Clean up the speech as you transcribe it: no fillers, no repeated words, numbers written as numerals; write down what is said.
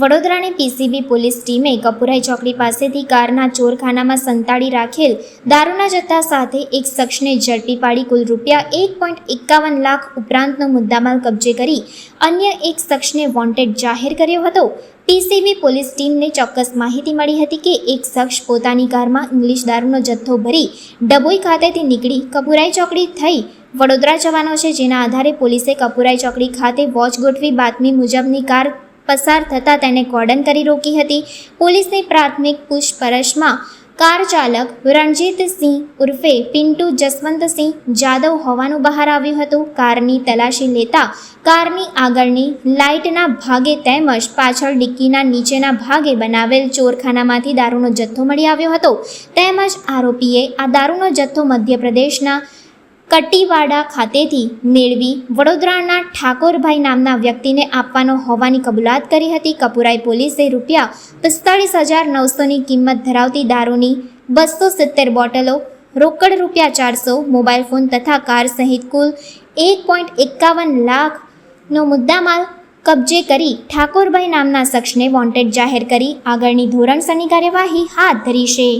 વડોદરાની PCB police ટીમે કપુરાઈ ચોકડી પાસેથી કારના ચોરખાનામાં સંતાડી રાખેલ દારૂના જથ્થા સાથે એક શખ્સને ઝડપી પાડી કુલ રૂપિયા 1.51 લાખ ઉપરાંતનો મુદ્દામાલ કબજે કરી અન્ય એક શખ્સને વોન્ટેડ જાહેર કર્યો હતો। પીસીબી પોલીસ ટીમને ચોક્કસ માહિતી મળી હતી કે એક શખ્સ પોતાની કારમાં ઇંગ્લિશ દારૂનો જથ્થો ભરી ડભોઈ ખાતેથી નીકળી કપુરાઈ ચોકડી થઈ વડોદરા જવાનો છે, જેના આધારે પોલીસે કપુરાઈ ચોકડી ખાતે વોચ ગોઠવી બાતમી મુજબની કાર પસાર થતાં તેને કોર્ડન કરી રોકી હતી। પોલીસની પ્રાથમિક પૂછપરછમાં કાર ચાલક રણજીતસિંહ ઉર્ફે પિન્ટુ જસવંતસિંહ જાદવ હોવાનું બહાર આવ્યું હતું। કારની તલાશી લેતા કારની આગળની લાઇટના ભાગે તેમજ પાછળ ડિક્કીના નીચેના ભાગે બનાવેલ ચોરખાનામાંથી દારૂનો જથ્થો મળી આવ્યો હતો, તેમજ આરોપીએ આ દારૂનો જથ્થો મધ્યપ્રદેશના કટીવાડા ખાતેથી મેળવી વડોદરાના ઠાકોરભાઈ નામના વ્યક્તિને આપવાનો હોવાની કબૂલાત કરી હતી। કપુરાઈ પોલીસે રૂપિયા 45,900ની કિંમત ધરાવતી દારૂની 270 બોટલો, રોકડ રૂપિયા 400, મોબાઈલ ફોન તથા કાર સહિત કુલ 1.51 લાખનો મુદ્દામાલ કબજે કરી ઠાકોરભાઈ નામના શખ્સને વોન્ટેડ જાહેર કરી આગળની ધોરણસરની કાર્યવાહી હાથ ધરી છે।